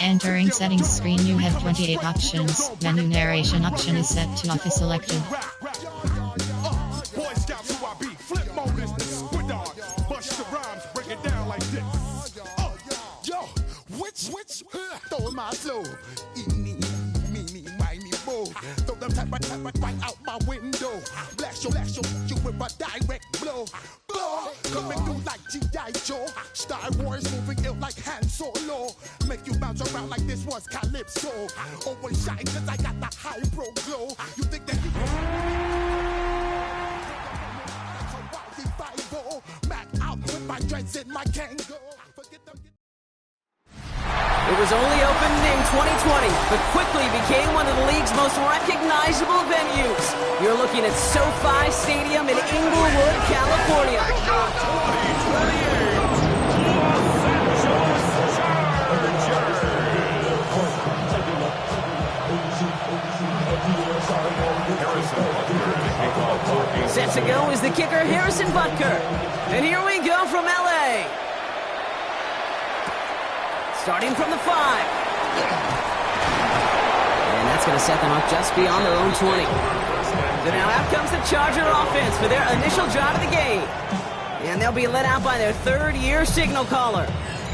Entering settings screen, you have 28 options. Menu narration option is set to office selected. Throw my flow. Eeny, meeny, miny, mo. Throw them type right out my window. Blast you with a direct blow. Blow, coming through like G.I. Joe. Star Wars moving ill like Han Solo. Make you bounce around like this was Calypso. Always shine cause I got the high pro glow. You think that you Mac out with my dreads in my Kango. Forget them. It was only opened in 2020, but quickly became one of the league's most recognizable venues. You're looking at SoFi Stadium in Inglewood, California. Set to go is the kicker, Harrison Butker. And here we go from LA. Starting from the 5. And that's going to set them up just beyond their own 20. So now out comes the Charger offense for their initial drive of the game. And they'll be led out by their third-year signal caller.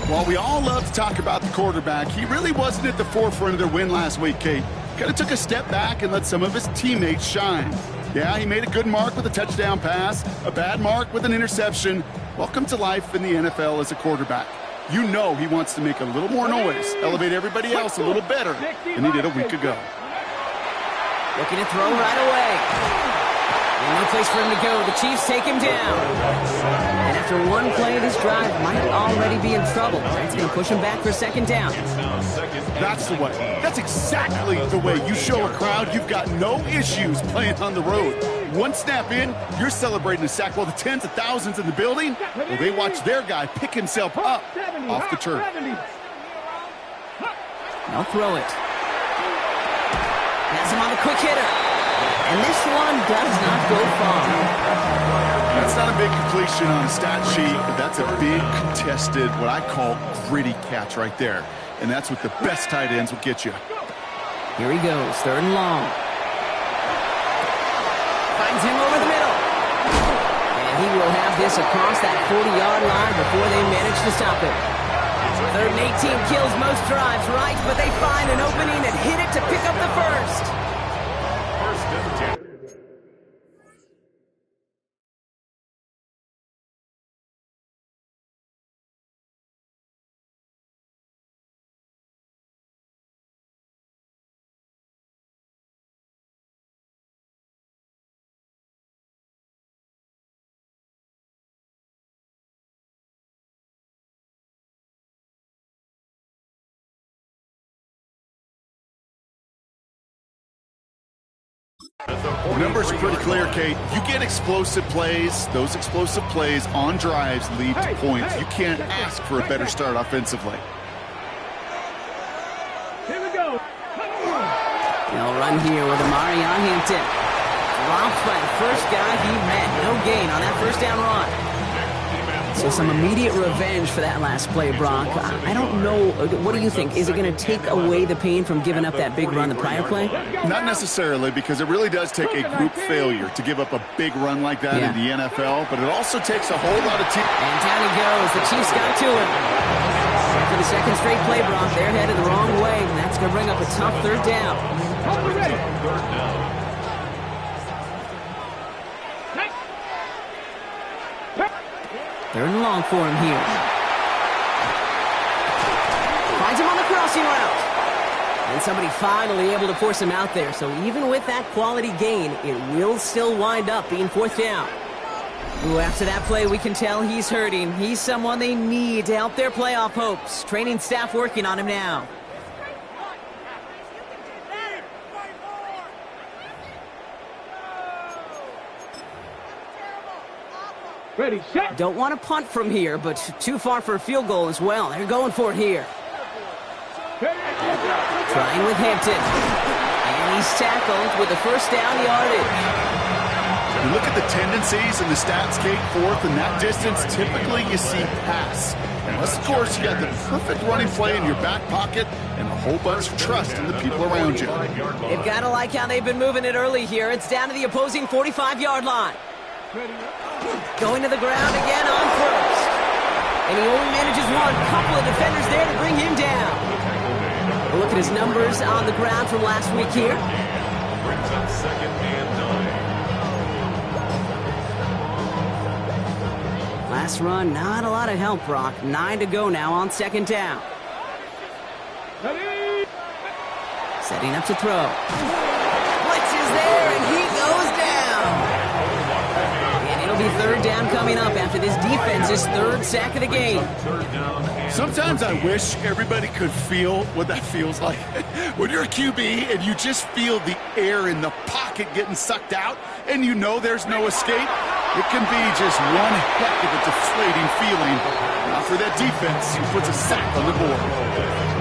While we all love to talk about the quarterback, he really wasn't at the forefront of their win last week, Kate. Kind of took a step back and let some of his teammates shine. Yeah, he made a good mark with a touchdown pass, a bad mark with an interception. Welcome to life in the NFL as a quarterback. You know he wants to make a little more noise, elevate everybody else a little better than he did a week ago. Looking to throw right away. And no place for him to go. The Chiefs take him down. And after one play, this drive might already be in trouble. That's going to push him back for second down. That's the way. That's exactly the way you show a crowd you've got no issues playing on the road. One snap in, you're celebrating a sack while the tens of thousands in the building, well, they watch their guy pick himself up off the turf. They'll throw it. Has him on the quick hitter. And this one does not go far. That's not a big completion on a stat sheet, but that's a big contested, what I call gritty catch right there. And that's what the best tight ends will get you. Here he goes, third and long. Finds him over the middle. And he will have this across that 40-yard line before they manage to stop it. Third and 18 kills most drives, right? But they find an opening and hit it to pick up the first. The numbers are pretty clear, Kate. You get explosive plays. Those explosive plays on drives lead to points. You can't ask for a better start offensively. Here we go. They'll run here with Amari on Hampton. Dropped by the first guy he met. No gain on that first down run. So some immediate revenge for that last play, Brock. I don't know. What do you think? Is it going to take away the pain from giving up that big run the prior play? Not necessarily, because it really does take a group failure to give up a big run like that in the NFL, but it also takes a whole lot of team. And down he goes. The Chiefs got to him. For the second straight play, Brock, they're headed the wrong way, and that's going to bring up a tough third down. Third and long for him here. Finds him on the crossing route. And somebody finally able to force him out there. So even with that quality gain, it will still wind up being fourth down. Ooh, after that play, we can tell he's hurting. He's someone they need to help their playoff hopes. Training staff working on him now. Ready, set. Don't want to punt from here, but too far for a field goal as well. They're going for it here. Trying with Hampton. And he's tackled with the first down yardage. You look at the tendencies and the stats, Kate, fourth and that distance, typically you see pass. Unless, of course, you got the perfect running play in your back pocket and a whole bunch of trust in the people around you. They've got to like how they've been moving it early here. It's down to the opposing 45-yard line. Going to the ground again on first. And he only manages one. Couple of defenders there to bring him down. We'll look at his numbers on the ground from last week here. Brings up 2nd and 9. Last run, not a lot of help, Brock. 9 to go now on 2nd down. Setting up to throw. Blitz is there, and he goes down. And it'll be 3rd down coming up after this defense's 3rd sack of the game. Sometimes I wish everybody could feel what that feels like. When you're a QB and you just feel the air in the pocket getting sucked out and you know there's no escape, it can be just one heck of a deflating feeling. Now for that defense, who puts a sack on the board.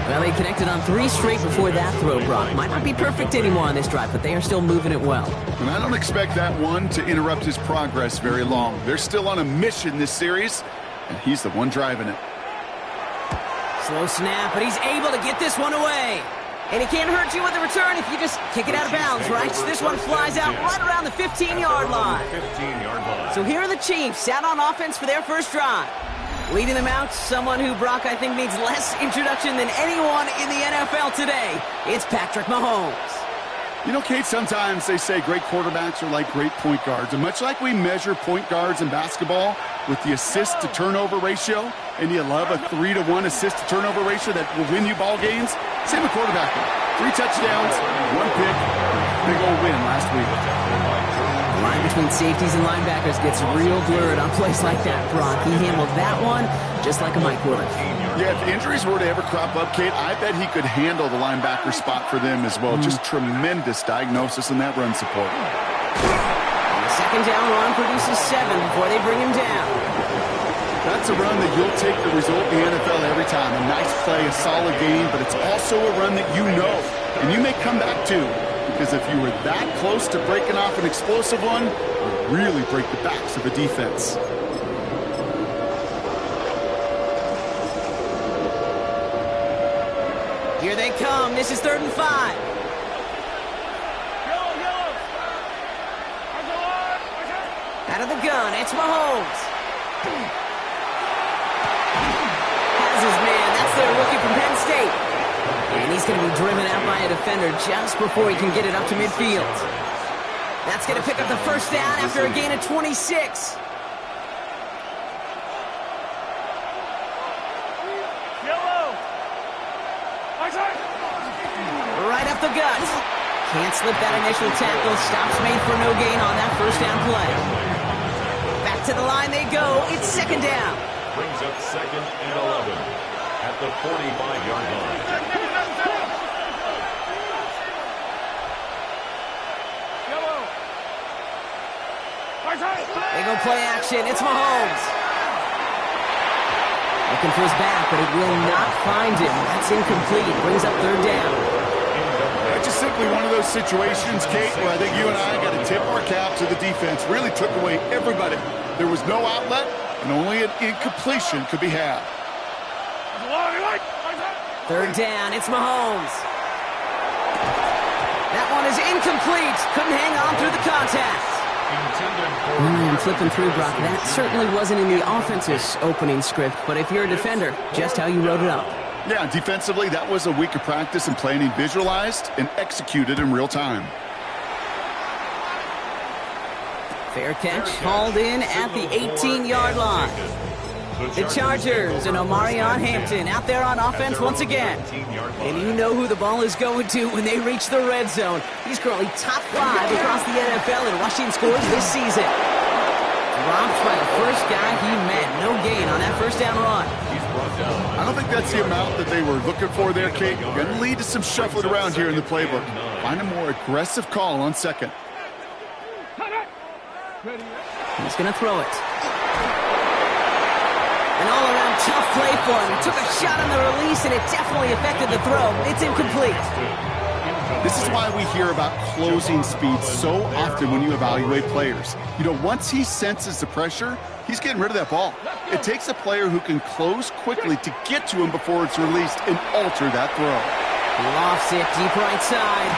Well, they connected on 3 straight before that throw, Brock. Might not be perfect anymore on this drive, but they are still moving it well. And I don't expect that one to interrupt his progress very long. They're still on a mission this series, and he's the one driving it. Slow snap, but he's able to get this one away. And he can't hurt you with the return if you just kick it out of bounds, right? So this one flies out right around the 15-yard line. 15-yard line. So here are the Chiefs out on offense for their first drive. Leading them out, someone who, Brock, I think needs less introduction than anyone in the NFL today. It's Patrick Mahomes. You know, Kate, sometimes they say great quarterbacks are like great point guards. And much like we measure point guards in basketball with the assist-to-turnover ratio, and you love a 3-to-1 assist-to-turnover ratio that will win you ball games, same with quarterbacking. 3 touchdowns, 1 pick, big old win last week. The line between safeties and linebackers gets real blurred on plays like that, Brock. He handled that one just like a Mike would have. Yeah, if injuries were to ever crop up, Kate, I bet he could handle the linebacker spot for them as well. Just tremendous diagnosis in that run support. And the 2nd down run produces 7 before they bring him down. That's a run that you'll take the result in the NFL every time. A nice play, a solid game, but it's also a run that you know, and you may come back to. Because if you were that close to breaking off an explosive one, it would really break the backs of a defense. Here they come. This is 3rd and 5. Out of the gun, it's Mahomes. Has his man. That's their rookie from Penn State. And he's going to be driven out by a defender just before he can get it up to midfield. That's going to pick up the 1st down after a gain of 26. Right up the gut. Can't slip that initial tackle. Stops made for no gain on that 1st down play. Back to the line they go. It's 2nd down. Brings up 2nd and 11 at the 45-yard line. They go play action. It's Mahomes. Looking for his back, but it will not find him. That's incomplete. Brings up 3rd down. It's just simply one of those situations, Kate, where I think you and I got to tip our cap to the defense. Really took away everybody. There was no outlet, and only an incompletion could be had. 3rd down. It's Mahomes. That one is incomplete. Couldn't hang on through the contact. And flipping through, Brock, that certainly wasn't in the offense's opening script, but if you're a defender, just how you wrote it up. Yeah, defensively, that was a week of practice and planning visualized and executed in real time. Fair catch, hauled in at the 18-yard line. The Chargers and Omarion Hampton out there on offense once again. And you know who the ball is going to when they reach the red zone. He's currently top 5 across the NFL in rushing scores this season. Dropped by the first guy he met. No gain on that 1st down run. I don't think that's the amount that they were looking for there, Kate. Going to lead to some shuffling around here in the playbook. Find a more aggressive call on 2nd. He's going to throw it. An all-around tough play for him. He took a shot on the release, and it definitely affected the throw. It's incomplete. This is why we hear about closing speed so often when you evaluate players. You know, once he senses the pressure, he's getting rid of that ball. It takes a player who can close quickly to get to him before it's released and alter that throw. Lofts it deep right side.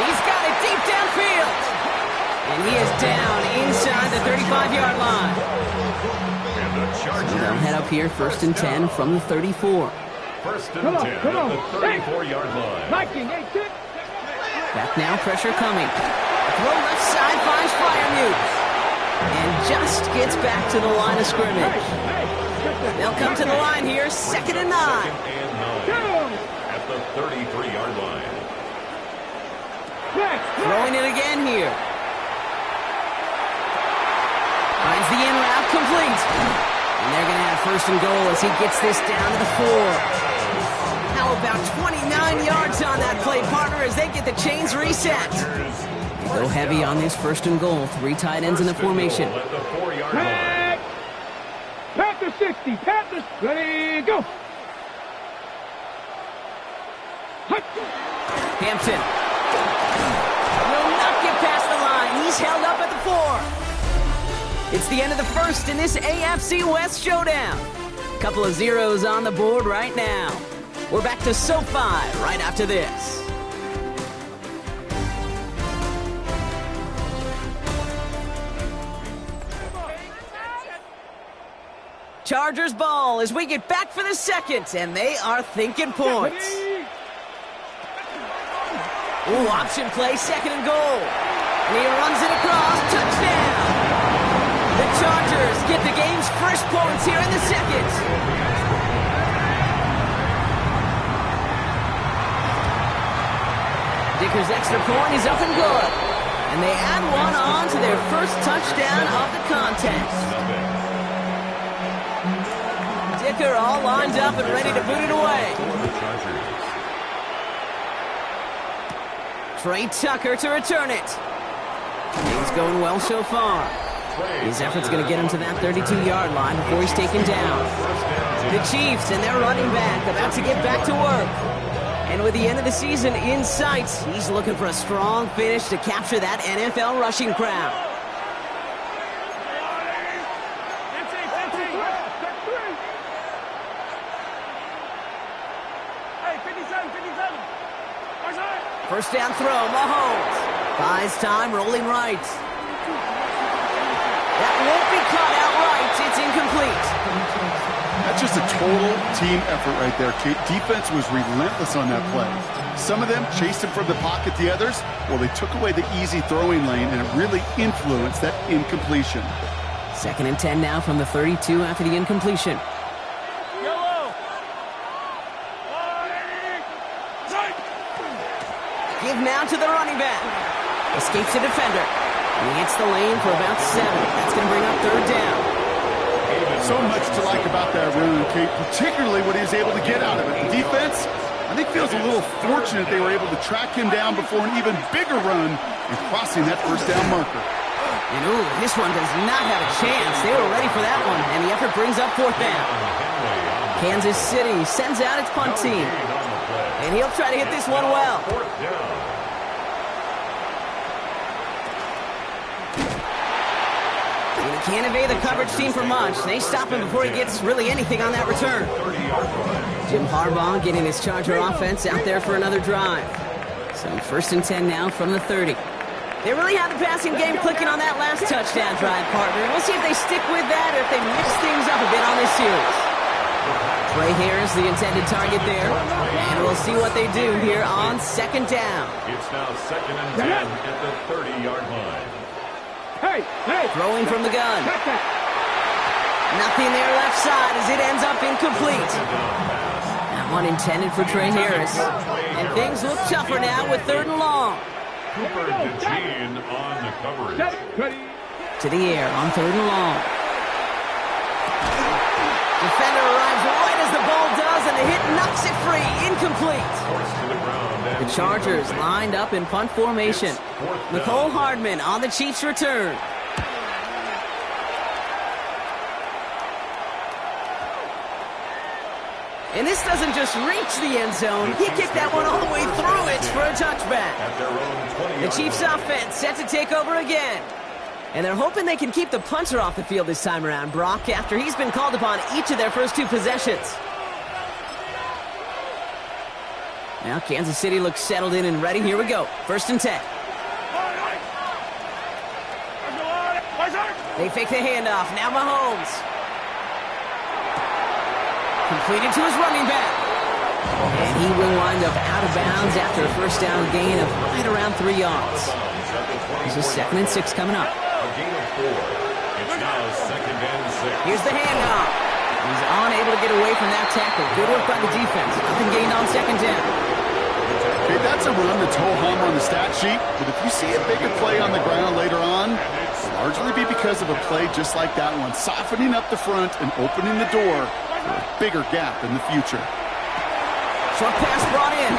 He's got it deep downfield. And he is down inside the 35-yard line. So they'll head up here, 1st and 10 from the 34. 1st and 10 at the 34-yard line. Back now, pressure coming. Throw left side finds Freiermuth. And just gets back to the line of scrimmage. They'll come to the line here, 2nd and 9. 2nd and 9 at the 33-yard line. Throwing it again here. Finds the in route, complete. And they're going to have 1st and goal as he gets this down to the 4. How about 29 yards on that play, partner, as they get the chains reset. They go heavy on this 1st and goal. 3 tight ends in the formation. At the 4-yard line. Panther 60, Panthers, ready, go. Hampton will not get past the line. He's held up at the 4. It's the end of the 1st in this AFC West showdown. Couple of zeros on the board right now. We're back to SoFi right after this. Chargers ball as we get back for the 2nd, and they are thinking points. Ooh, option play, 2nd and goal. And he runs it across, touchdown. The Chargers get the game's first points here in the 2nd. Dicker's extra point is up and good. And they add one on to their first touchdown of the contest. Dicker all lined up and ready to boot it away. Trey Tucker to return it. Things going well so far. His effort's going to get him to that 32-yard line before he's taken down. The Chiefs and their running back about to get back to work. And with the end of the season in sight, he's looking for a strong finish to capture that NFL rushing crowd. First down throw, Mahomes. Buys time, rolling right. That won't be caught outright. It's incomplete. That's just a total team effort right there, Kate. Defense was relentless on that play. Some of them chased him from the pocket. The others, well, they took away the easy throwing lane, and it really influenced that incompletion. 2nd and 10 now from the 32 after the incompletion. Give now to the running back. Escapes the defender. And he hits the lane for about 7. That's going to bring up 3rd down. So much to like about that run, Kate, particularly what he was able to get out of it. The defense, I think, feels a little fortunate they were able to track him down before an even bigger run and crossing that 1st down marker. And ooh, this one does not have a chance. They were ready for that one, and the effort brings up 4th down. Kansas City sends out its punt team. And he'll try to hit this one well. 4th down. He can't evade the coverage team for much. They stop him before he gets really anything on that return. Jim Harbaugh getting his Charger offense out there for another drive. So 1st and 10 now from the 30. They really had the passing game clicking on that last touchdown drive, partner. We'll see if they stick with that or if they mix things up a bit on this series. Trey Harris, the intended target there. And we'll see what they do here on 2nd down. It's now 2nd and 10 at the 30-yard line. Throwing from the gun. Nothing there left side as it ends up incomplete. That one intended for Trey Harris. And things look tougher now with 3rd and long. Cooper DeJean on the coverage. To the air on 3rd and long. Defender arrives right as the ball does, and the hit knocks it free. Incomplete. The Chargers lined up in punt formation. Nicole Hardman on the Chiefs' return. And this doesn't just reach the end zone. He kicked that one all the way through it for a touchback. The Chiefs offense set to take over again. And they're hoping they can keep the punter off the field this time around, Brock, after he's been called upon each of their first 2 possessions. Now Kansas City looks settled in and ready. Here we go. 1st and 10. They fake the handoff. Now Mahomes. Completed to his running back. And he will wind up out of bounds after a first down gain of right around 3 yards. This is 2nd and 6 coming up. It's now 2nd and 6. Here's the handoff. He's unable to get away from that tackle. Good work by the defense. Nothing gained on 2nd down. Okay, that's a run that's ho-hum on the stat sheet, but if you see a bigger play on the ground later on, it'll largely be because of a play just like that one, softening up the front and opening the door for a bigger gap in the future. Short pass brought in,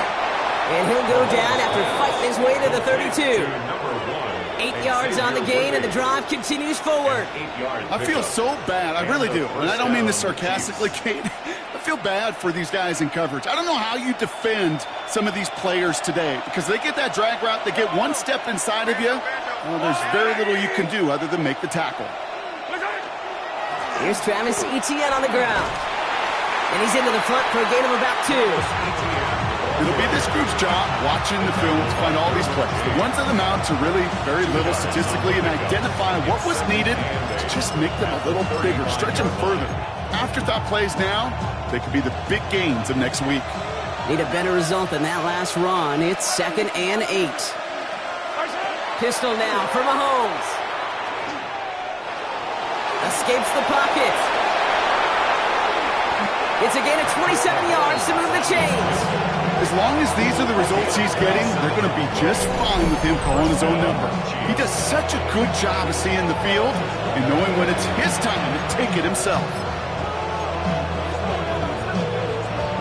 and he'll go down after fighting his way to the 32. 8 yards on the gain, and the drive continues forward. I feel so bad. I really do. And I don't mean this sarcastically, Kate. I feel bad for these guys in coverage. I don't know how you defend some of these players today because they get that drag route, they get one step inside of you. Well, there's very little you can do other than make the tackle. Here's Travis Etienne on the ground. And he's into the front for a gain of about 2. It'll be this group's job watching the film to find all these plays. The ones that amount to really very little statistically and identify what was needed to just make them a little bigger, stretch them further. Afterthought plays now, they could be the big gains of next week. Need a better result than that last run. It's 2nd and 8. Pistol now for Mahomes. Escapes the pocket. It's a gain of 27 yards to move the chains. As long as these are the results he's getting, they're going to be just fine with him calling his own number. He does such a good job of seeing the field and knowing when it's his time to take it himself.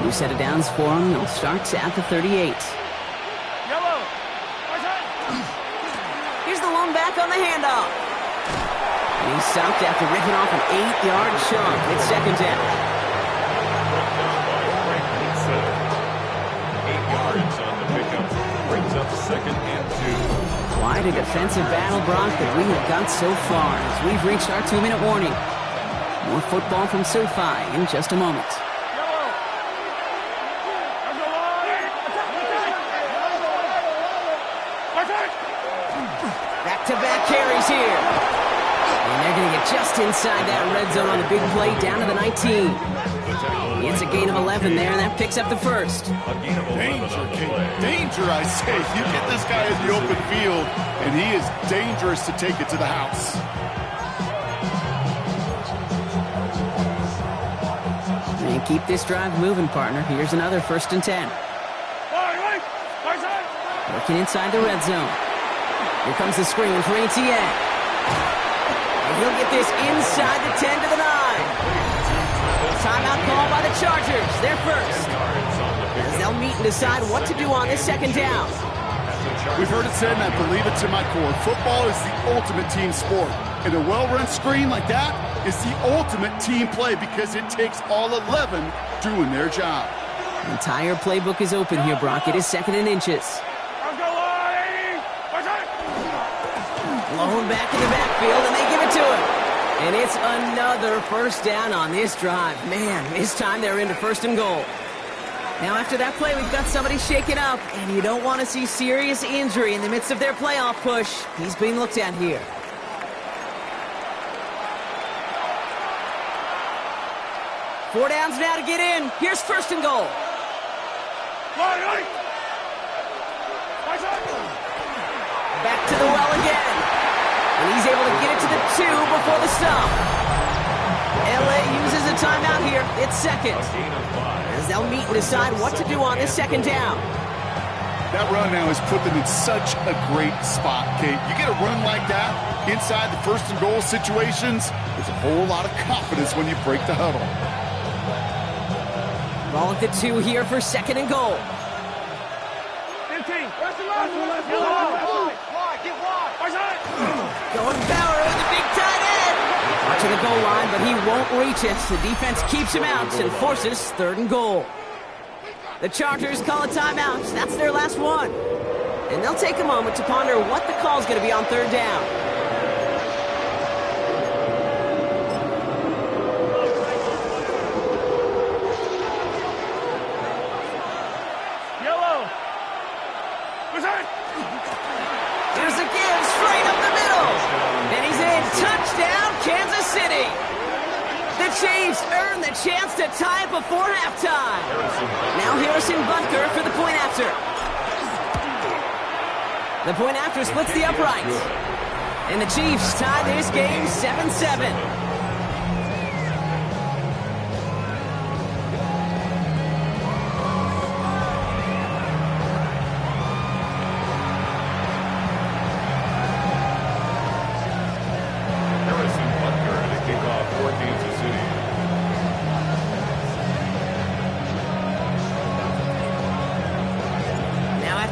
New set of downs for him. They'll start at the 38. Here's the lone back on the handoff. And he's stopped after ripping off an 8-yard chunk. It's 2nd down. Brings up 2nd and 2. Quite a defensive battle, Brock, that we have got so far as we've reached our 2-minute warning. More football from SoFi in just a moment. Back-to-back carries here. And they're going to get just inside that red zone on the big play down to the 19. It's a gain of 11 there, and that picks up the first. Danger, Kate. Danger, I say. You get this guy in the open field, and he is dangerous to take it to the house. And keep this drive moving, partner. Here's another 1st and 10. Working inside the red zone. Here comes the screen for Etienne. And he'll get this inside the 10 to the 9. Timeout call by the Chargers. They're first. As they'll meet and decide what to do on this 2nd down. We've heard it said, and I believe it to my core, football is the ultimate team sport. And a well-run screen like that is the ultimate team play because it takes all 11 doing their job. The entire playbook is open here, Brock. It is 2nd and inches. Blown back in the backfield, and they give it to him. And it's another first down on this drive. Man, this time they're into 1st and goal. Now after that play, we've got somebody shaken up, and you don't want to see serious injury in the midst of their playoff push. He's being looked at here. Four downs now to get in. Here's 1st and goal. Back to the well again. And he's able to get it to the 2 before the stop. LA uses a timeout here. It's 2nd. As they'll meet and decide what to do on this 2nd down. That run now has put them in such a great spot, Kate. You get a run like that inside the 1st and goal situations, there's a whole lot of confidence when you break the huddle. Ball at the 2 here for 2nd and goal. 15. Going Bauer with the big tight end. to the goal line, but he won't reach it. The defense keeps him out and forces 3rd and goal. The Chargers call a timeout. That's their last one. And they'll take a moment to ponder what the call is going to be on 3rd down. Yellow. What's that? Here's a give straight up the middle. And he's in. Touchdown, Kansas City. The Chiefs earn the chance to tie before halftime. Now Harrison Butker for the point after. The point after splits the uprights. And the Chiefs tie this game 7-7.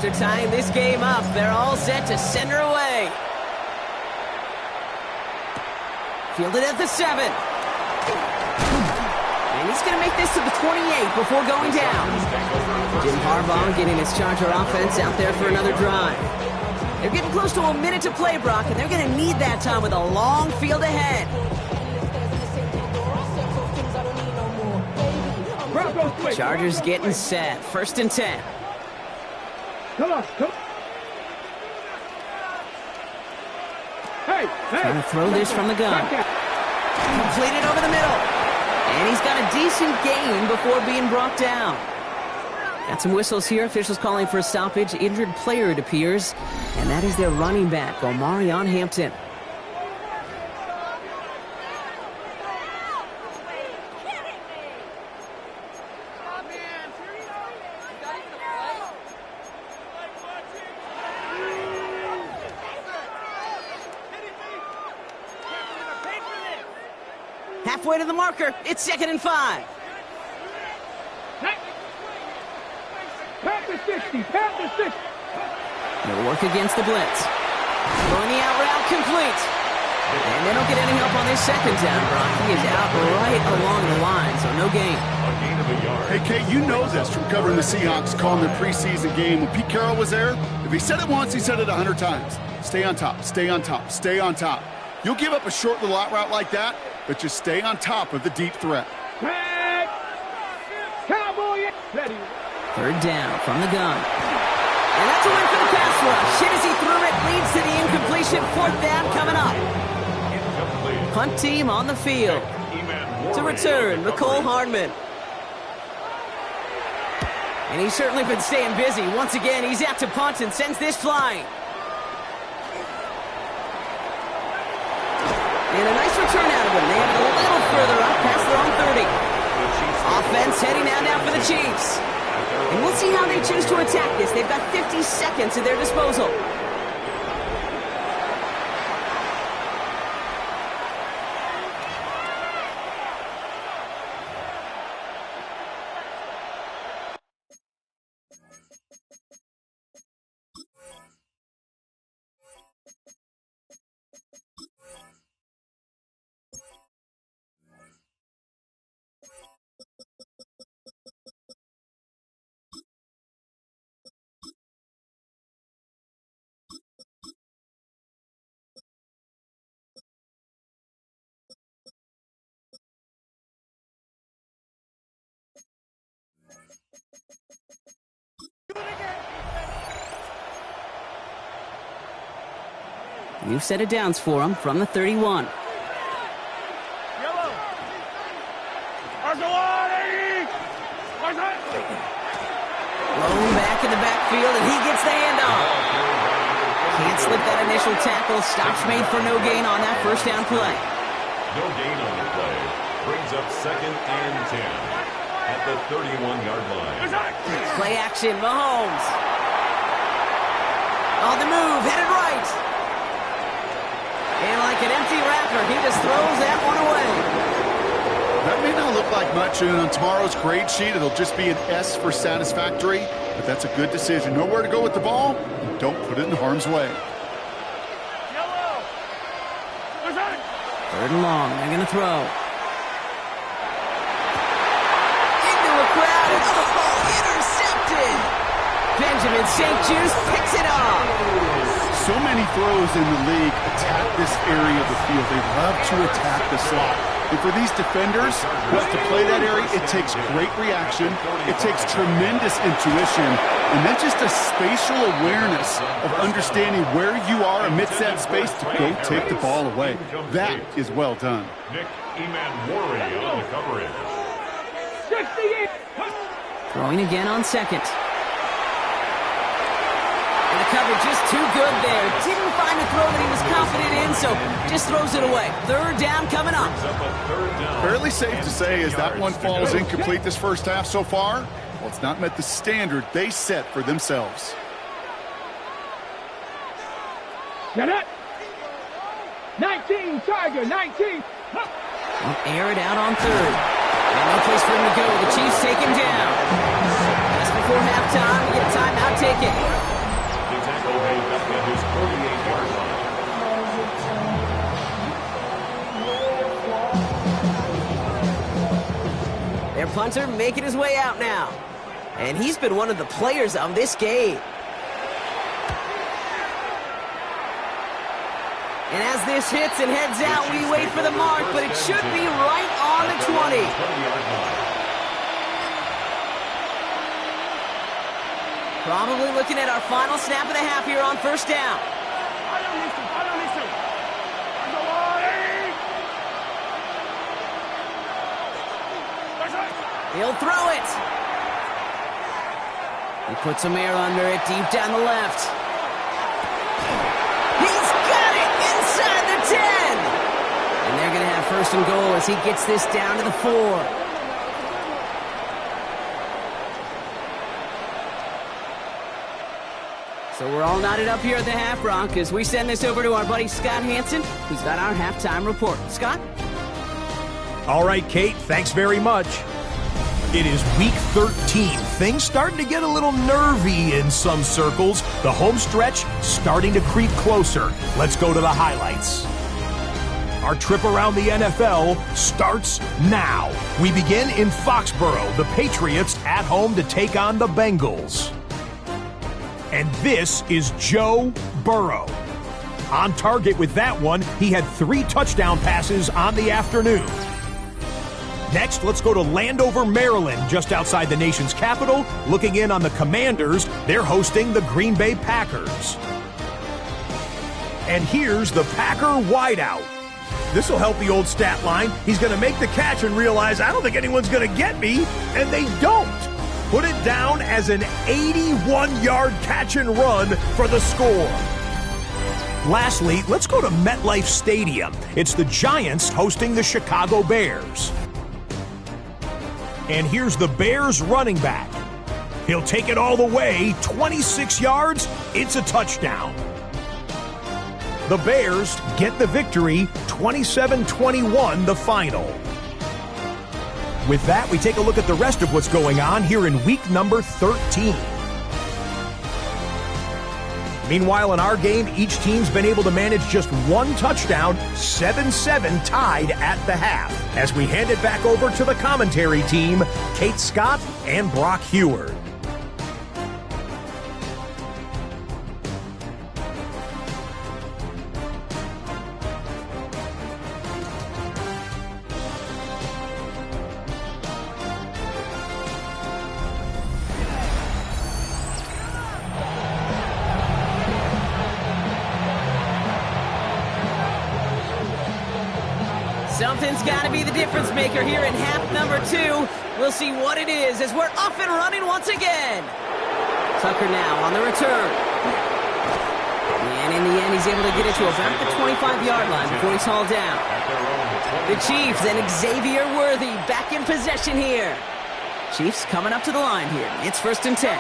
After tying this game up, they're all set to send her away. Fielded at the 7. And he's going to make this to the 28 before going down. Jim Harbaugh getting his Charger offense out there for another drive. They're getting close to a minute to play, Brock, and they're going to need that time with a long field ahead. Chargers getting set. 1st and 10. Come on, come on. Hey, Trying to throw this from the gun. Completed over the middle. And he's got a decent gain before being brought down. Got some whistles here. Officials calling for a stoppage. Injured player, it appears. And that is their running back, Omarion Hampton. Halfway to the marker. It's 2nd and 5. Pat the 60, pat the 60. They'll work against the blitz. Throwing the out route complete. And they don't get any help on this 2nd down, Brock. He is out right along the line, so no gain. Hey, Kate, you know this from covering the Seahawks, calling their preseason game. When Pete Carroll was there, if he said it once, he said it 100 times. Stay on top, stay on top, stay on top. You'll give up a short little out route like that, but just stay on top of the deep threat. Cowboy, ready. 3rd down from the gun. And that's a win for the pass rush. Shit as he threw it, leads to the incompletion. 4th down coming up. Punt team on the field. To return, McCole Hardman. And he's certainly been staying busy. Once again, he's out to punt and sends this flying. And a nice return out of him. They have it a little further up past their own 30. Offense heading out now for the Chiefs. And we'll see how they choose to attack this. They've got 50 seconds at their disposal. New set of downs for him from the 31. Blown back in the backfield, and he gets the handoff. Can't slip that initial tackle. Stops made for no gain on that 1st down play. No gain on the play. Brings up 2nd and 10 at the 31-yard line. Play action, Mahomes. On the move, headed right. And like an empty wrapper, he just throws that one away. That may not look like much, and on tomorrow's grade sheet, it'll just be an S for satisfactory, but that's a good decision. Know where to go with the ball, and don't put it in harm's way. 3rd Third and long. They're going to throw. Into a crowd. And intercepted. Benjamin St. Juice picks it off. So many throws in the league attack this area of the field. They love to attack the slot. And for these defenders, to play that area, it takes great reaction. It takes tremendous intuition. And then just a spatial awareness of understanding where you are amidst that space to go take the ball away. That is well done. Nick Emanwari on the coverage. 68. Throwing again on second. And the cover just too good there. Didn't find a throw that he was confident in, so just throws it away. Third down coming up. Fairly safe to say as that one falls incomplete this first half so far. Well, it's not met the standard they set for themselves. Get it. 19, Tiger, 19. We'll air it out on third. And no place for him to go. The Chiefs take him down. Just before halftime, we get a timeout taken. The tackle made back at his 48-yard line. Their punter making his way out now. And he's been one of the players of this game. And as this hits and heads out, we wait for the mark, but it should be right on the 20. Probably looking at our final snap of the half here on first down. He'll throw it. He puts some air under it deep down the left. He's got it inside the 10. And they're going to have first and goal as he gets this down to the 4. So we're all knotted up here at the half, Bronc, as we send this over to our buddy Scott Hansen, who's got our halftime report. Scott? All right, Kate, thanks very much. It is week 13. Things starting to get a little nervy in some circles. The home stretch starting to creep closer. Let's go to the highlights. Our trip around the NFL starts now. We begin in Foxborough. The Patriots at home to take on the Bengals. And this is Joe Burrow. On target with that one, he had 3 touchdown passes on the afternoon. Next, let's go to Landover, Maryland, just outside the nation's capital. Looking in on the Commanders, they're hosting the Green Bay Packers. And here's the Packer wideout. This will help the old stat line. He's going to make the catch and realize, I don't think anyone's going to get me, and they don't. Put it down as an 81-yard catch and run for the score. Lastly, let's go to MetLife Stadium. It's the Giants hosting the Chicago Bears. And here's the Bears running back. He'll take it all the way, 26 yards, it's a touchdown. The Bears get the victory, 27-21 the final. With that, we take a look at the rest of what's going on here in week number 13. Meanwhile, in our game, each team's been able to manage just 1 touchdown, 7-7 tied at the half. As we hand it back over to the commentary team, Kate Scott and Brock Heward. Something's got to be the difference maker here in half number 2. We'll see what it is as we're off and running once again. Tucker now on the return. And in the end, he's able to get it to about the 25-yard line before he's hauled down. The Chiefs and Xavier Worthy back in possession here. Chiefs coming up to the line here. It's first and 10.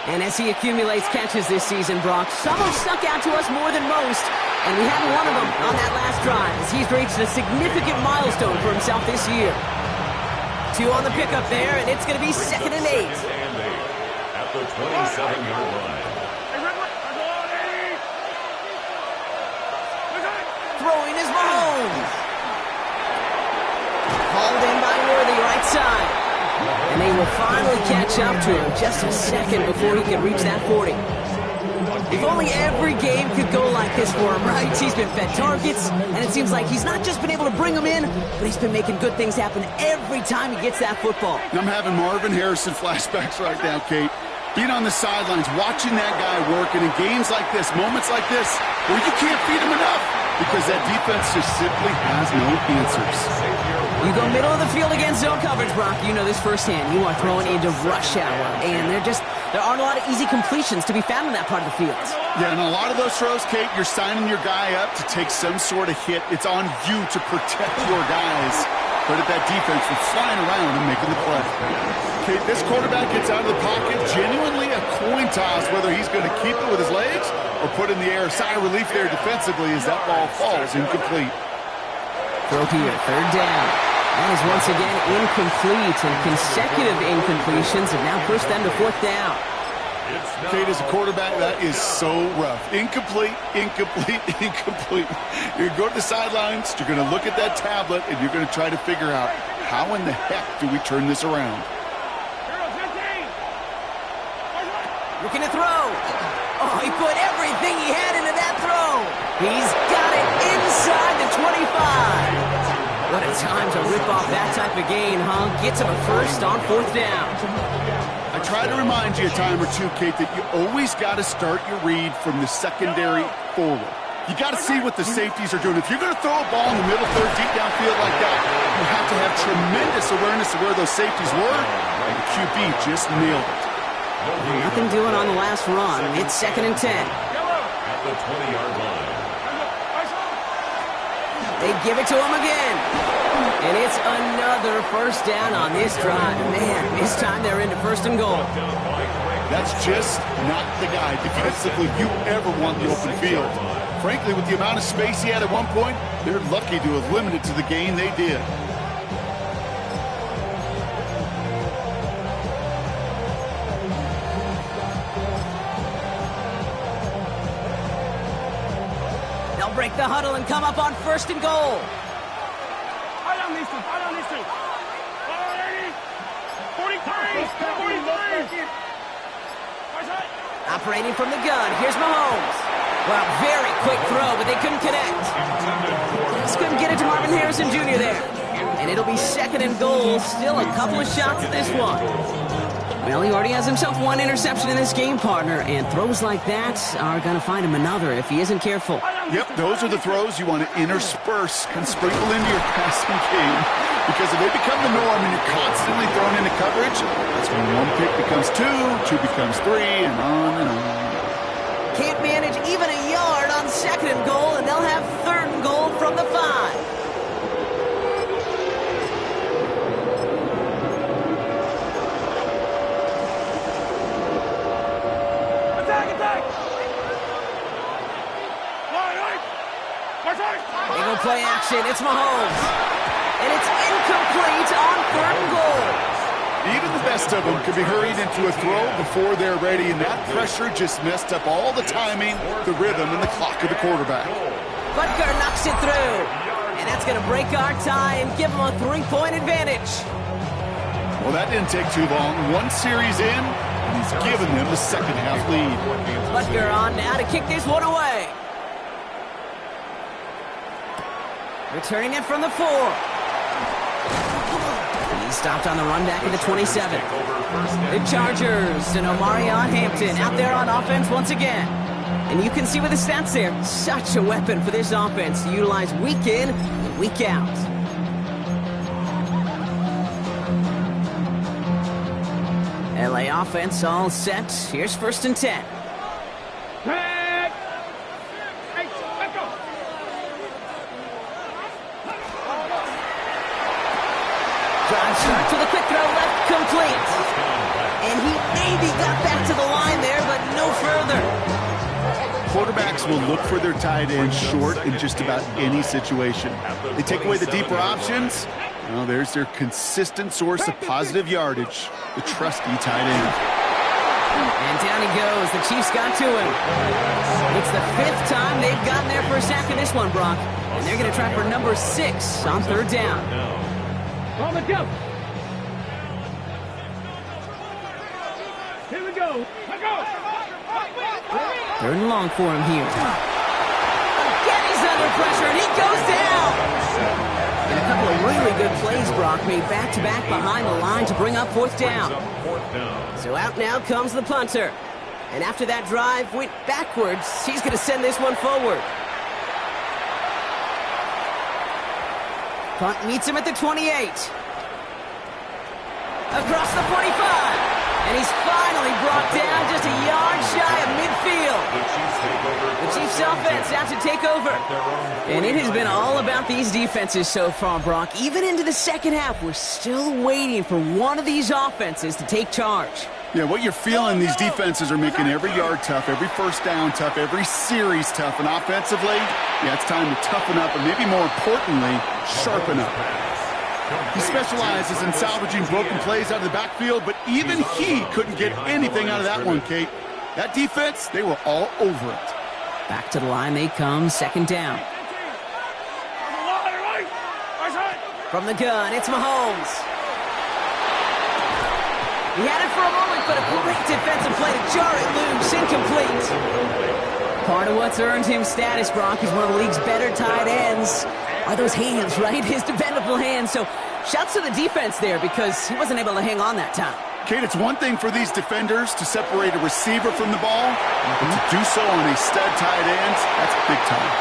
And as he accumulates catches this season, Brock, some have stuck out to us more than most. And we had one of them on that last drive as he's reached a significant milestone for himself this year. 2 on the pickup there, and it's going to be 2nd and 8. At the 27-yard line. Throwing is Mahomes. Hauled in by Worthy, right side. And they will finally catch up to him just a second before he can reach that 40. If only every game could go like this for him, right? He's been fed targets, and it seems like he's not just been able to bring them in, but he's been making good things happen every time he gets that football. I'm having Marvin Harrison flashbacks right now, Kate. Being on the sidelines, watching that guy work, and in games like this, moments like this, where you can't feed him enough because that defense just simply has no answers. You go middle of the field against zone coverage, Brock. You know this firsthand. You are throwing into rush hour, and there aren't a lot of easy completions to be found in that part of the field. Yeah, and a lot of those throws, Kate, you're signing your guy up to take some sort of hit. It's on you to protect your guys. But at that defense, we're flying around and making the play. Kate, this quarterback gets out of the pocket, genuinely a coin toss, whether he's going to keep it with his legs or put in the air. Sigh of relief there defensively as that ball falls incomplete. Throw here, third down. That is once again incomplete, and consecutive incompletions have now pushed them to fourth down. Kate, as a quarterback, that is so rough. Incomplete, incomplete, incomplete. You're going to go to the sidelines, you're going to look at that tablet, and you're going to try to figure out how in the heck do we turn this around. Looking to throw. Oh, he put everything he had into that throw. He's got it inside the 25. What a time to rip off that type of gain, huh? Gets him a first on fourth down. I try to remind you a time or two, Kate, that you always got to start your read from the secondary forward. You got to see what the safeties are doing. If you're going to throw a ball in the middle third, deep downfield like that, you have to have tremendous awareness of where those safeties were, and the QB just nailed it. Nothing doing on the last run. It's 2nd and 10. At the 20-yard line. They give it to him again. And it's another first down on this drive. Man, this time they're into 1st and goal. That's just not the guy defensively you ever want the open field. Frankly, with the amount of space he had at one point, they're lucky to have limited to the gain they did. They'll break the huddle and come up on 1st and goal. Operating from the gun, here's Mahomes. Well, very quick throw, but they couldn't connect. Just couldn't get it to Marvin Harrison Jr. there. And it'll be 2nd and goal. Still a couple of shots at this one. Well, he already has himself one interception in this game, partner, and throws like that are going to find him another if he isn't careful. Yep, those are the throws you want to intersperse and sprinkle into your passing game. Because if they become the norm and you're constantly thrown into coverage, that's when one pick becomes two becomes three, and on and on. Can't manage even a yard on 2nd and goal, and they'll have 3rd and goal from the 5. They go play action. It's Mahomes. And it's incomplete on 3rd and goal. Even the best of them could be hurried into a throw before they're ready, and that pressure just messed up all the timing, the rhythm, and the clock of the quarterback. Butker knocks it through. And that's going to break our tie and give them a 3-point advantage. Well, that didn't take too long. One series in, and he's given them the second-half lead. Butker on now to kick this one away. Returning it from the 4. He stopped on the run back at the 27. The Chargers and Omarion Hampton out there on offense once again. And you can see with the stats there, such a weapon for this offense to utilize week in and week out. LA offense all set. Here's 1st and 10. Drive starts with a quick throw left, complete. And he maybe got back to the line there, but no further. Quarterbacks will look for their tight end short in just about any situation. They take away the deeper options. Well, there's their consistent source of positive yardage, the trusty tight end. And down he goes. The Chiefs got to him. It's the 5th time they've gotten there for a sack in this one, Brock. And they're going to try for number 6 on 3rd down. On the jump. Here we go. Let go. Third and long for him here. Again, he's under pressure, and he goes down. And a couple of really good plays, Brock, made back-to-back behind the line to bring up fourth down. So out now comes the punter. And after that drive went backwards, he's going to send this one forward. Punt meets him at the 28. Across the 45. And he's finally brought down just a yard shy of midfield. The Chiefs offense out to take over. And it has been all about these defenses so far, Brock. Even into the second half, we're still waiting for one of these offenses to take charge. Yeah, what you're feeling, these defenses are making every yard tough, every first down tough, every series tough. And offensively, yeah, it's time to toughen up, and maybe more importantly, sharpen up. He specializes in salvaging broken plays out of the backfield, but even he couldn't get anything out of that one, Kate. That defense, they were all over it. Back to the line they come, second down. From the gun, it's Mahomes. He had it for a moment, but a great defensive play to jar it loose, incomplete. Part of what's earned him status, Brock, is one of the league's better tight ends. Are those hands, right? His dependable hands. So shouts to the defense there because he wasn't able to hang on that time. Kate, it's one thing for these defenders to separate a receiver from the ball, but to do so on a stud tight end, that's big time.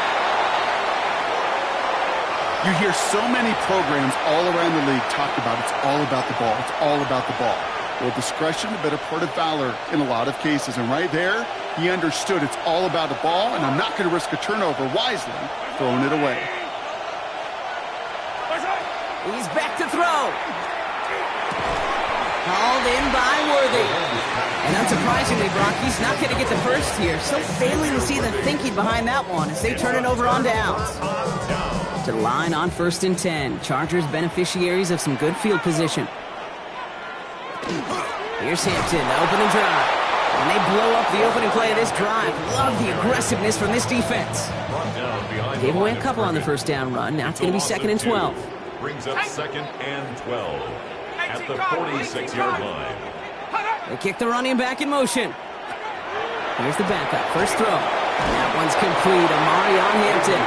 You hear so many programs all around the league talk about it's all about the ball. It's all about the ball. Well, discretion, the better part of valor in a lot of cases. And right there, he understood it's all about the ball, and I'm not going to risk a turnover wisely, throwing it away. He's back to throw. Called in by Worthy. And unsurprisingly, Brock, he's not going to get the first here. Still failing to see the thinking behind that one as they turn it over on downs. To the line on 1st and 10. Chargers beneficiaries of some good field position. Here's Hampton, open and drive. And they blow up the opening play of this drive. Love the aggressive from this defense. Gave away a couple on the first down run. Now it's going to be 2nd and 12. Brings up 2nd and 12 at the 46-yard line. They kick the running back in motion. Here's the backup, first throw. And that one's complete. Amari on Hampton.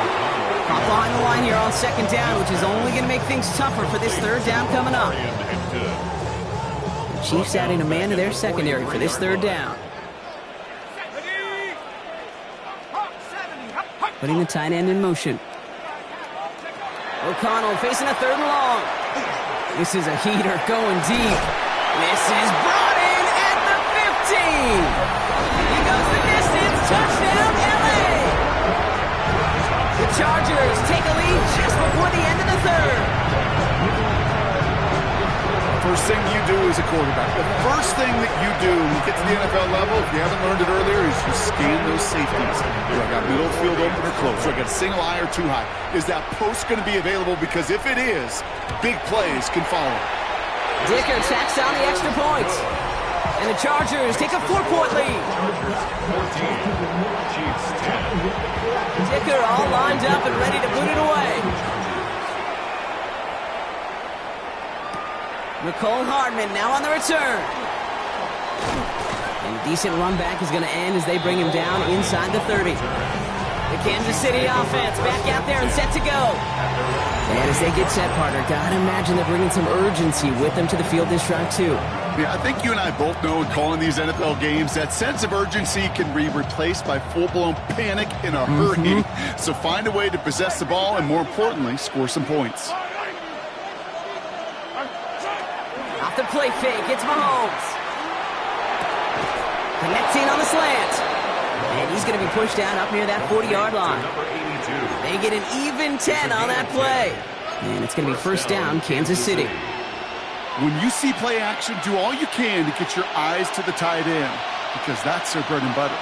Caught behind the line here on 2nd down, which is only going to make things tougher for this 3rd down coming up. The Chiefs adding a man to their secondary for this 3rd down. Putting the tight end in motion. O'Connell facing a 3rd and long. This is a heater going deep. This is brought in at the 15. He goes the distance. Touchdown, LA. The Chargers take a lead just before the end of the 3rd. First thing you do as a quarterback, the first thing that you do when you get to the NFL level, if you haven't learned it earlier, is you scan those safeties. Do I got middle field open or close? Do I got single high or too high? Is that post going to be available? Because if it is, big plays can follow. Dicker tacks on the extra points. And the Chargers take a 4-point lead. 14, Chiefs 10. Dicker all lined up and ready to boot it away. Nicole Hardman now on the return. And a decent run back is going to end as they bring him down inside the 30. The Kansas City offense back out there and set to go. And as they get set, partner, gotta imagine they're bringing some urgency with them to the field this drive too. Yeah, I think you and I both know in calling these NFL games that sense of urgency can be replaced by full-blown panic in a hurry. So find a way to possess the ball and, more importantly, score some points. Off the play fake, it's Mahomes. Connecting on the slant. And he's going to be pushed down up near that 40-yard line. They get an even 10 on that play. And it's going to be first down, Kansas City. When you see play action, do all you can to get your eyes to the tight end, because that's their bread and butter.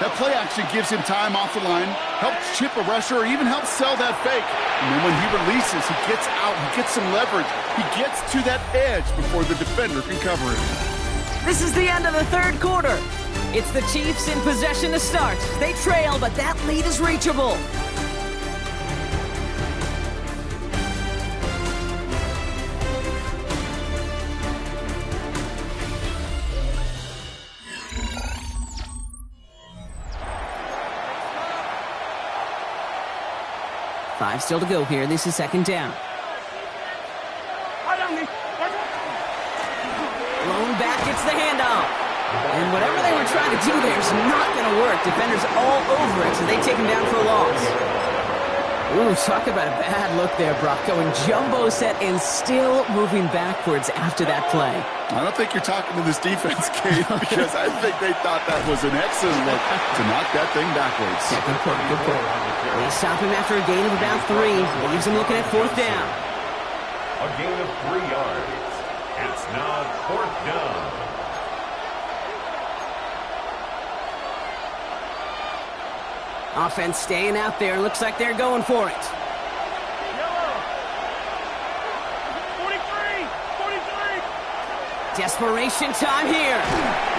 That play action gives him time off the line, helps chip a rusher, or even helps sell that fake. And then when he releases, he gets out, he gets some leverage. He gets to that edge before the defender can cover him. This is the end of the 3rd quarter. It's the Chiefs in possession to start. They trail, but that lead is reachable. 5 still to go here. This is second down. Blown back, gets the handoff. And whatever they were trying to do there is not going to work. Defenders all over it, so they take him down for a loss. Ooh, talk about a bad look there, Brock. Going jumbo set and still moving backwards after that play. I don't think you're talking to this defense, Kate, because I think they thought that was an excellent look to knock that thing backwards. Yeah, good point, good point. They stop him after a gain of about 3. Leaves him looking at fourth down. A gain of 3 yards. It's now fourth down. Offense staying out there. Looks like they're going for it. 43. Desperation time here.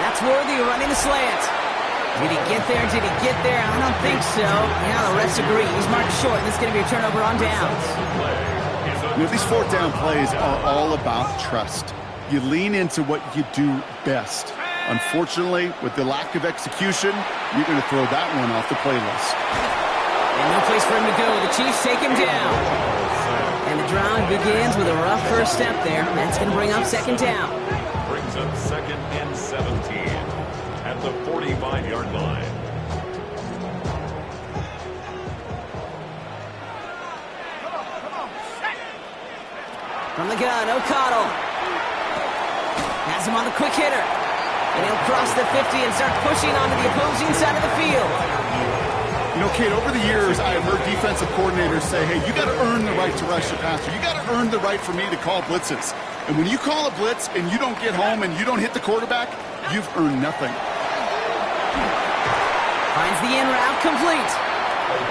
That's worthy of running the slant. Did he get there? Did he get there? I don't think so. Yeah, the refs agree. He's marked short. This is going to be a turnover on downs. You know, these fourth down plays are all about trust. You lean into what you do best. Unfortunately, with the lack of execution, you're going to throw that one off the playlist. And no place for him to go. The Chiefs take him down. And the drive begins with a rough first step there. That's going to bring up second down. Brings up second and 17 at the 45-yard line. From the gun, O'Connell. Has him on the quick hitter. And he'll cross the 50 and start pushing onto the opposing side of the field. You know, Kate, over the years, I have heard defensive coordinators say, hey, you got to earn the right to rush your passer. You got to earn the right for me to call blitzes. And when you call a blitz and you don't get home and you don't hit the quarterback, you've earned nothing. Finds the in route complete.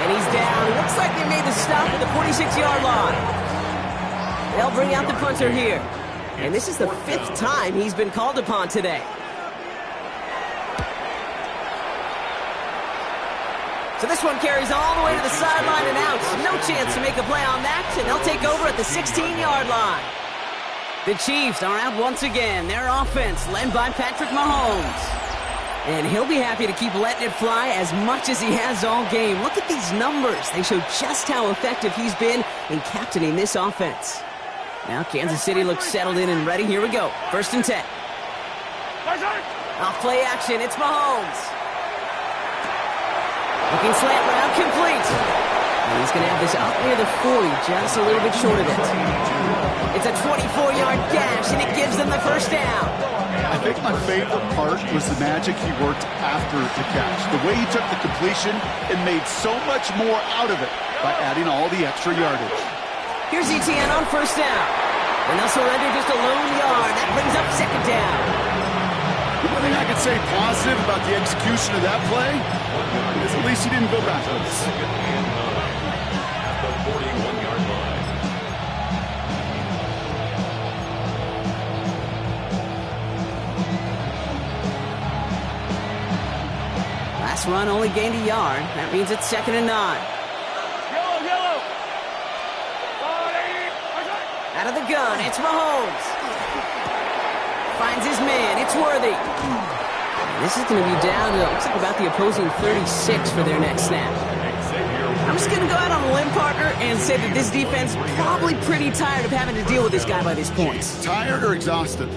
And he's down. Looks like they made the stop at the 46-yard line. They'll bring out the punter here. And this is the 5th time he's been called upon today. So this one carries all the way to the sideline and out. No chance to make a play on that, and they'll take over at the 16-yard line. The Chiefs are out once again. Their offense led by Patrick Mahomes. And he'll be happy to keep letting it fly as much as he has all game. Look at these numbers. They show just how effective he's been in captaining this offense. Now Kansas City looks settled in and ready. Here we go. 1st and 10. Off play action. It's Mahomes. Looking slant route complete. And he's going to have this up near the 40, just a little bit short of it. It's a 24-yard gash, and it gives them the first down. I think my favorite part was the magic he worked after the catch. The way he took the completion and made so much more out of it by adding all the extra yardage. Here's Etienne on first down. And they'll surrender just a lone yard. That brings up second down. The one thing I could say positive about the execution of that play is at least he didn't go backwards. Second and 9 at the 41-yard line. Last run only gained a yard. That means it's 2nd and 9. Yellow. Out of the gun, it's Mahomes. Finds his man, it's Worthy. This is going to be down to, looks like about the opposing 36 for their next snap. I'm just going to go out on a limb, partner, and say that this defense probably pretty tired of having to deal with this guy by this point. Tired or exhausted?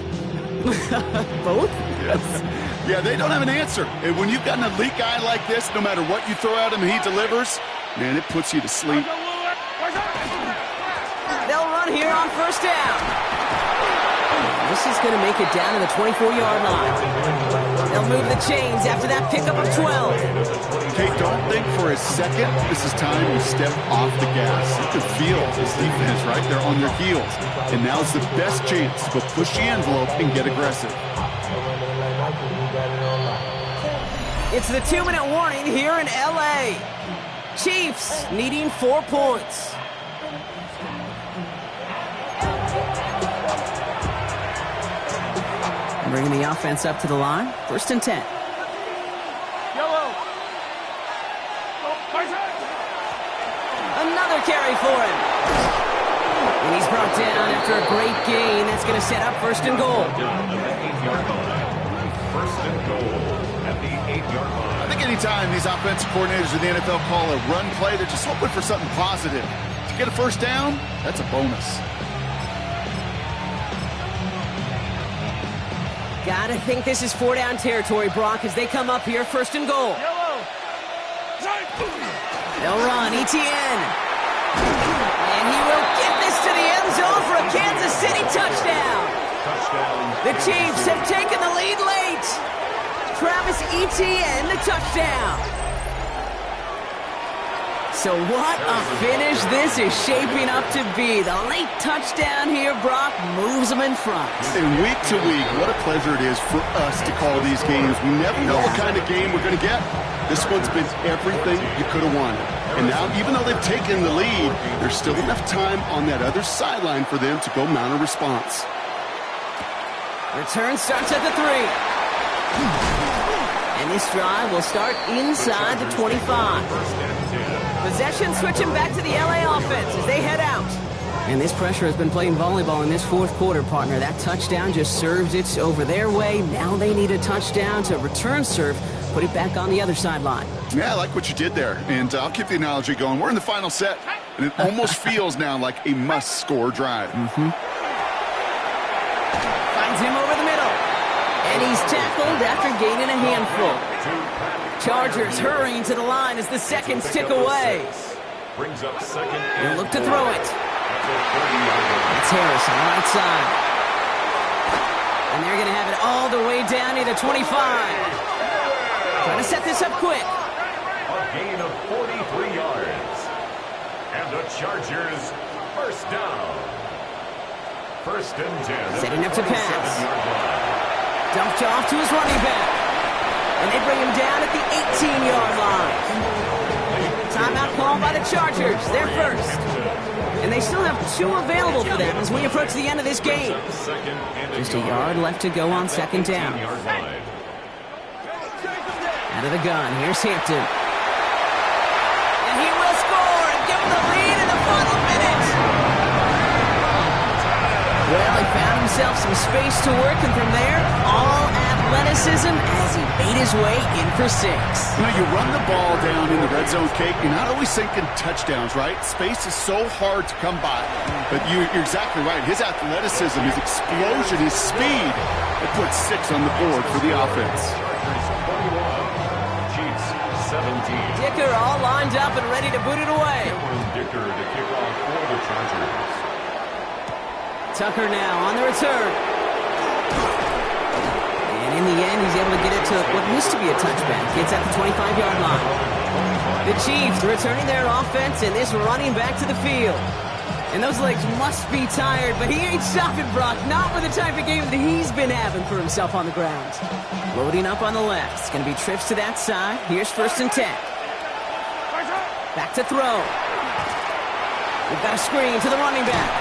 Both? Yes. Yeah, they don't have an answer. And when you've got an elite guy like this, no matter what you throw at him, he delivers, man, it puts you to sleep. They'll run here on first down. This is going to make it down to the 24-yard line. They'll move the chains after that pickup of 12. Kate, don't think for a second this is time you step off the gas. You can feel this defense right there on their heels. And now's the best chance to push the envelope and get aggressive. It's the 2-minute warning here in L.A. Chiefs needing 4 points. Bringing the offense up to the line. 1st and 10. Another carry for him. And he's brought down after a great gain. That's going to set up 1st and goal. First and goal at the 8-yard line. I think anytime these offensive coordinators in the NFL call a run play, they're just hoping for something positive. To get a first down, that's a bonus. Gotta think this is 4-down territory, Brock, as they come up here, 1st and goal. They'll run, Etienne. And he will get this to the end zone for a Kansas City touchdown. The Chiefs have taken the lead late. Travis Etienne, the touchdown. So what a finish this is shaping up to be. The late touchdown here, Brock, moves them in front. And week to week, what a pleasure it is for us to call these games. We never know what kind of game we're going to get. This one's been everything you could have wanted. And now, even though they've taken the lead, there's still enough time on that other sideline for them to go mount a response. Return starts at the 3. And this drive will start inside the 25. Possession switching back to the LA offense as they head out. And this pressure has been playing volleyball in this 4th quarter, partner. That touchdown just serves it over their way. Now they need a touchdown to return serve, put it back on the other sideline. Yeah, I like what you did there. And I'll keep the analogy going. We're in the final set, and it almost feels now like a must-score drive. Finds him over the middle. And he's tackled after gaining a handful. Chargers hurrying to the line as the seconds tick away. Brings up 2nd. He'll look to throw it. It's Harris on the right side. And they're going to have it all the way down near the 25. Trying to set this up quick. A gain of 43 yards. And the Chargers first down. 1st and 10. Setting up to pass. Dumped off to his running back. And they bring him down at the 18-yard line. Timeout called by the Chargers. They're first. And they still have 2 available for them as we approach the end of this game. Just a yard left to go on 2nd down. Out of the gun, here's Hampton. And he will score and give them the lead in the final minute. Well, he found himself some space to work, and from there, all athleticism as he made his way in for 6. You know, you run the ball down in the red zone, Kate, you're not always thinking touchdowns, right? Space is so hard to come by. But you're exactly right. His athleticism, his explosion, his speed, it puts 6 on the board for the offense. Chiefs 17. Dicker all lined up and ready to boot it away. Dicker to kick off for the Chargers. Tucker now on the return. And in the end, he's able to get it to what used to be a touchback. Gets at the 25-yard line. The Chiefs returning their offense and this running back to the field. And those legs must be tired, but he ain't stopping, Brock. Not with the type of game that he's been having for himself on the ground. Loading up on the left. It's going to be trips to that side. Here's 1st and 10. Back to throw. We've got a screen to the running back.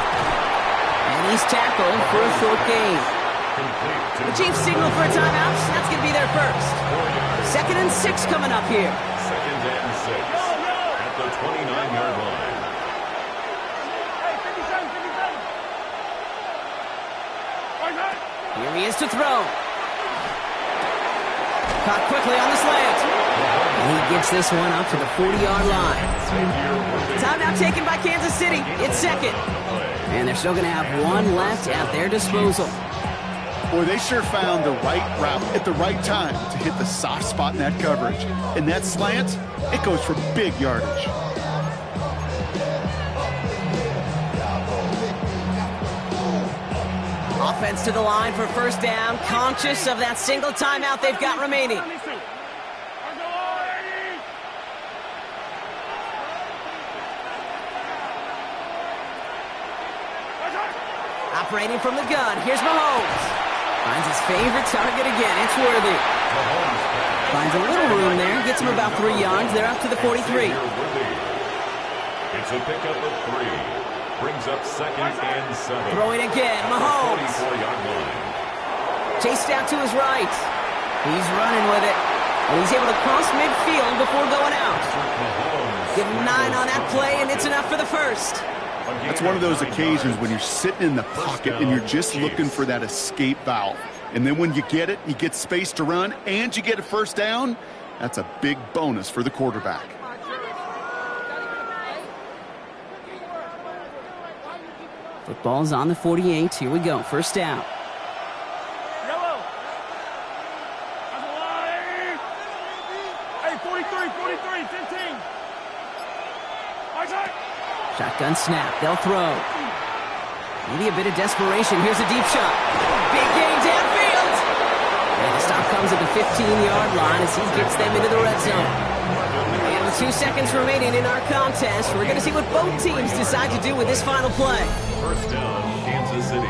And he's tackled for a short gain. The Chiefs signal for a timeout. That's going to be their first. 2nd and 6 coming up here. 2nd and 6 at the 29-yard line. Here he is to throw. Caught quickly on the slant. And he gets this one up to the 40-yard line. Timeout taken by Kansas City. It's 2nd. And they're still going to have 1 left at their disposal. Boy, they sure found the right route at the right time to hit the soft spot in that coverage. And that slant, it goes for big yardage. Offense to the line for 1st down, conscious of that single timeout they've got remaining. Operating from the gun, here's Mahomes. Finds his favorite target again, it's Worthy. Finds a little room there, gets him about 3 yards. They're up to the 43. It's a pickup of 3. Brings up 2nd and 7. Throwing again, Mahomes. 44-yard line. Chased out to his right. He's running with it. And he's able to cross midfield before going out. Give him 9 on that play, and it's enough for the first. That's one of those occasions when you're sitting in the pocket and you're just looking for that escape valve. And then when you get it, you get space to run, and you get a 1st down, that's a big bonus for the quarterback. Football's on the 48. Here we go. First down. Yellow. That's a line. Hey, 43, 15. Right. Shotgun snap. They'll throw. Maybe a bit of desperation. Here's a deep shot. Big game downfield. And the stop comes at the 15-yard line as he gets them into the red zone. And with 2 seconds remaining in our contest, we're going to see what both teams decide to do with this final play. First down, Kansas City.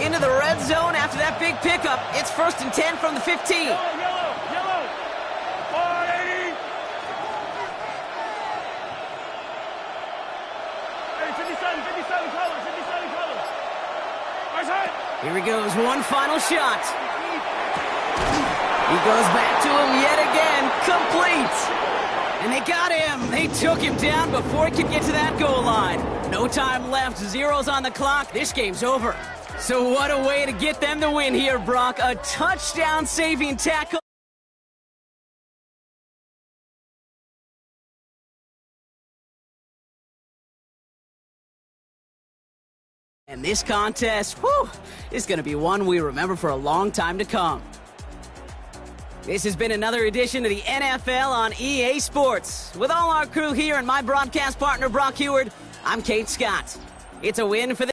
Into the red zone after that big pickup. It's 1st and 10 from the 15. Yellow. 480. Hey, 57 colors. Right. Here he goes, one final shot. He goes back to him yet again, complete. And they got him. They took him down before he could get to that goal line. No time left, zeros on the clock. This game's over. So what a way to get them the win here, Brock. A touchdown-saving tackle. And this contest, is going to be one we remember for a long time to come. This has been another edition of the NFL on EA Sports. With all our crew here and my broadcast partner, Brock Heward, I'm Kate Scott. It's a win for the